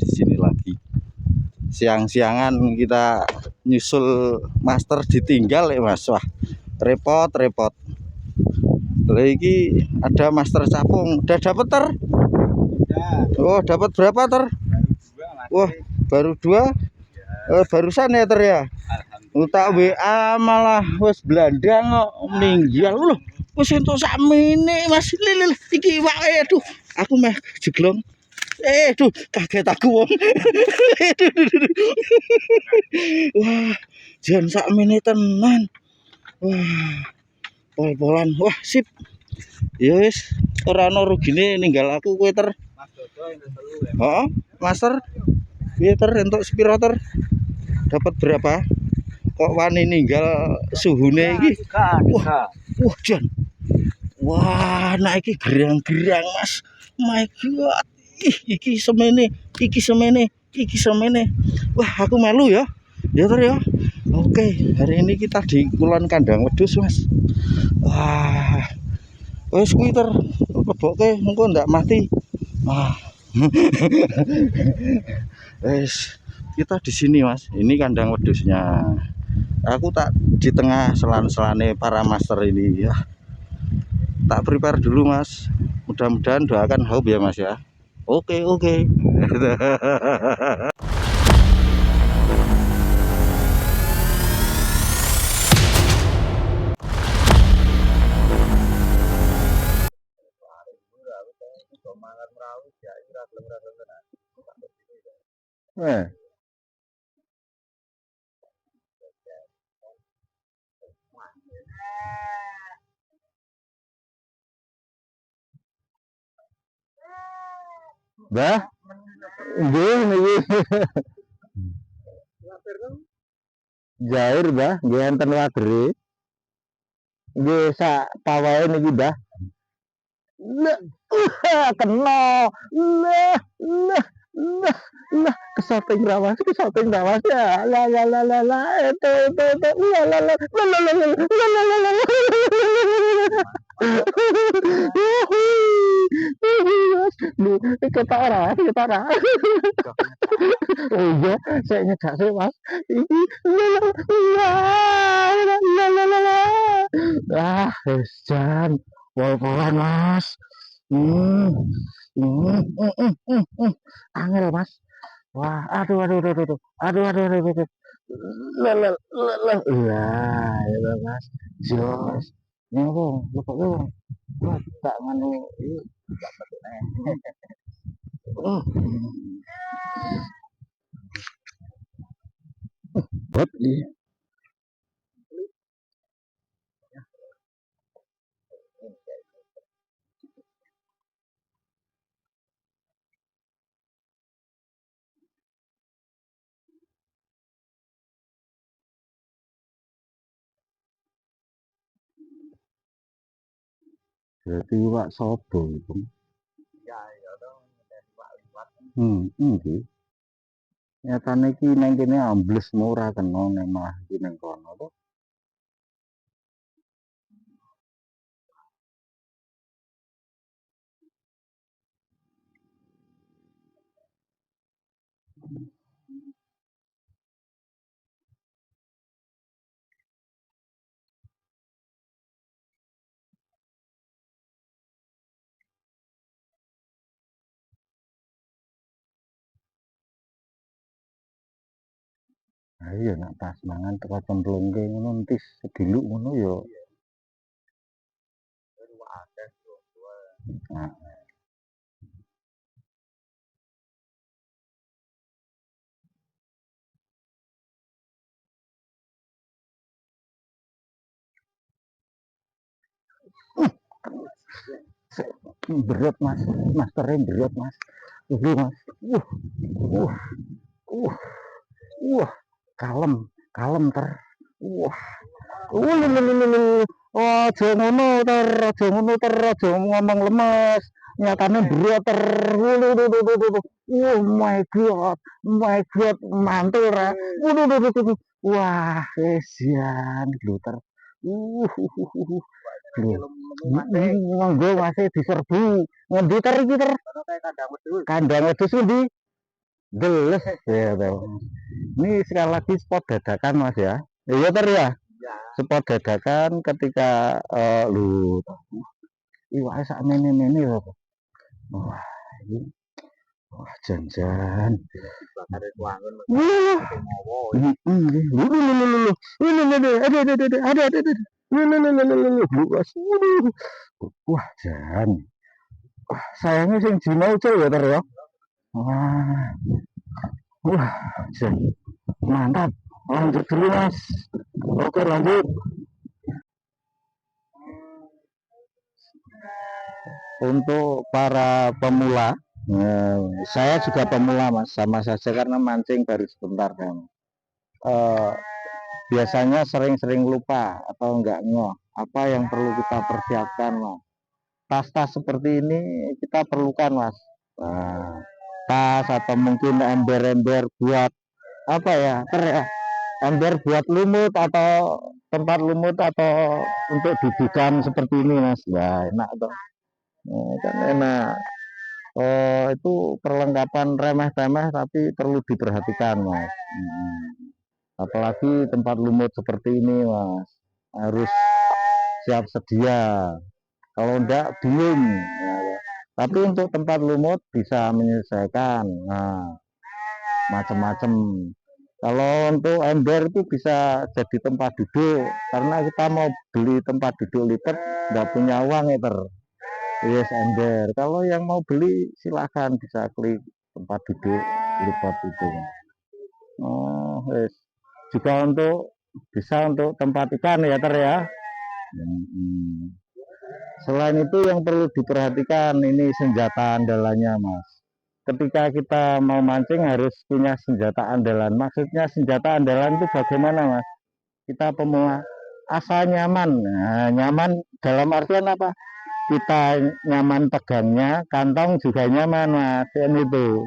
di sini lagi. Siang-siangan kita nyusul master ditinggal ya Mas. Wah, repot. Lagi ada master capung. Udah dapet ter? Oh, dapat berapa ter? Wah, baru 2. Barusan ya ter ya. Tak WA malah wis Belanda kok meninggal loh. Wis entuk sakmene Mas. Lil iki wae aduh. Aku meh jeglong. Duh, kaget aku wong. Wah, jan sakmene tenan. Wah, pol-polan. Wah, sip. Ya wis, ora ono rugine ninggal aku kowe ter. Mas Dodo entuk telu ya. Heeh, Master. Piye ter entuk sepiro ter? Dapat berapa? Kok wani ninggal suhune iki? Wah, jan. Wah, nah iki gerang-gerang Mas. My God. Iki semene. Wah, aku melu ya. Ya ter ya. Oke, hari ini kita di Kulon Kandang Wedhus Mas. Wah. Wes kuwi ter lebokke engko ndak mati. Wah. Wes kita di sini Mas. Ini kandang wedhusnya. Aku tak di tengah selan-selane para master ini ya. Tak prepare dulu Mas. Mudah-mudahan doakan Hope ya Mas ya. Oke. Bah, nggih niki. Jair, Bah, nggih enten wagere. Nggih sak pawahe niki, Bah. Kena. Lah, kesamping rawas ya. Itu. Ketara. Oh iya, saya ngejak sih Mas. Jan, pol-polan Mas. Angel Mas. Wah, aduh. Lelel. Lah, ya Mas. Jos. Nyong, lupa wong. Wah, tak nganu iki. Bot iki. Berarti Wak Sobo itu. Ya dong, nggih. Nyatane iki nang kene ambles ora kena ning mah iki ning kono to. Nah iya nak pas mangan teko cemplungke ngono entis sediluk ngono ya. Nah, berat Mas, masternya berat Mas. Ini Mas. Uh, uh, uh, kalem ter. Wah. Aja ngono ter, aja ngomong lemes. Nyatane berat ter. Oh my god, mantul ra. Wah, kesian gluter. Monggo masih diserbu. Ngendi ter iki ter? Kandang wedhus ngendi? Geles ya tuh. Ini sekali lagi spot dadakan Mas ya. Iya ter ya. Spot dadakan ketika lu iwake sak mene-mene loh. Wah, ini wah jangan. Bakare kuangun. Wah. Wah, jan. Wah, sayangnya sing Cina ucul ya ter ya. Wah, wah, jan. Mantap. Lanjut dulu Mas. Oke lanjut. Untuk para pemula, saya juga pemula Mas, sama saja karena mancing baru sebentar kan. Biasanya sering-sering lupa atau enggak ngeh apa yang perlu kita persiapkan Mas. Tas-tas seperti ini kita perlukan Mas. Nah, tas atau mungkin ember-ember buat apa ya, ember buat lumut atau tempat lumut atau untuk dudukan seperti ini Mas. Nah, enak tuh. Kan enak. Oh, itu perlengkapan remeh-temeh tapi perlu diperhatikan, Mas. Apalagi tempat lumut seperti ini, Mas. Harus siap sedia. Kalau enggak, bingung. Ya. Tapi untuk tempat lumut bisa menyelesaikan. Nah, macam-macam. Kalau untuk ember itu bisa jadi tempat duduk. Karena kita mau beli tempat duduk lipat, nggak punya uang ya, yes, ember. Kalau yang mau beli silahkan bisa klik tempat duduk lipat itu. Oh, yes. Juga untuk bisa untuk tempat ikan ya ter ya. Selain itu yang perlu diperhatikan ini senjata andalannya Mas. Ketika kita mau mancing harus punya senjata andalan. Maksudnya senjata andalan itu bagaimana Mas? Kita pemula asal nyaman. Nah, nyaman dalam artian apa? Kita nyaman pegangnya, kantong juga nyaman Mas, kan itu.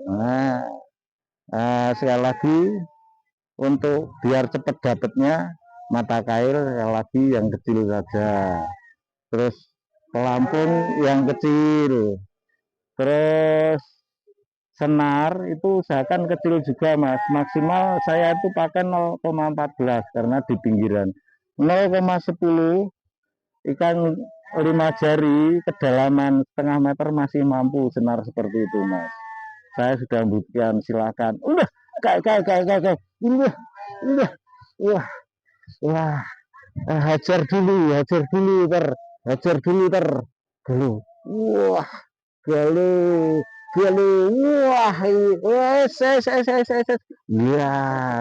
Nah, sekali lagi untuk biar cepat dapatnya mata kail sekali lagi yang kecil saja. Terus pelampung yang kecil. Terus senar itu usahakan kecil juga Mas. Maksimal saya itu pakai 0,14 karena di pinggiran. 0,10 ikan 5 jari kedalaman setengah meter masih mampu senar seperti itu Mas. Saya sudah membuktikan, silakan. Udah, kayak. Udah. Wah, wah. Hajar dulu ter. Dulu. Wah, galu. Wah,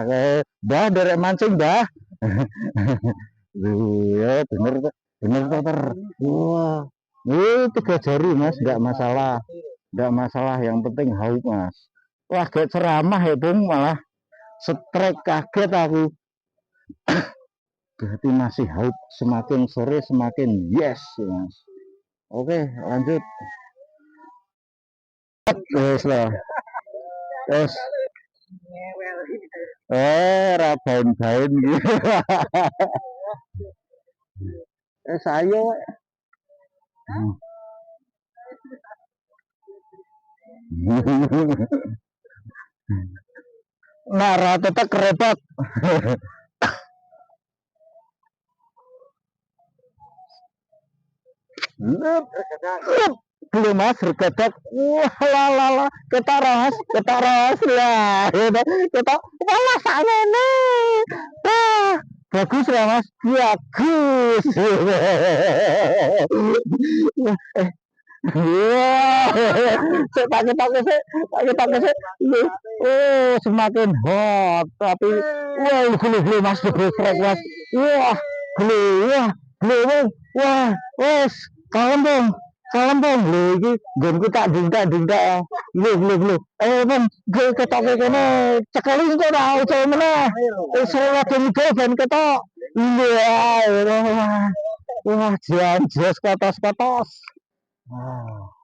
ya, dah dari mancing dah. Iya, bener ter. Wah, ini 3 jari Mas, enggak masalah. Yang penting hauk Mas. Wah, gak ceramah ya Bung, malah strike kaget aku. Berarti masih hauk, semakin sore semakin yes Mas. Oke, lanjut. Terus lah. Terus. Rabain-bain gitu. Saya nah rata kerepot. Belum Mas bergedak. Wah lala ketaras lah. Kita malah sana nih. Wah bagus ya Mas. Bagus. Wah, saya pakai sih. Oh, semakin hot. Tapi, wah, gelu Mas, Mas. Wah, gelu, wah, wes, kalem dong. Lho iki nggonku tak dindak. Lho. Bang, gue ketok kene cekeli kok ora ojo meneh. Wis ora ben ketok. Iya, wah, jas kotos. Wow.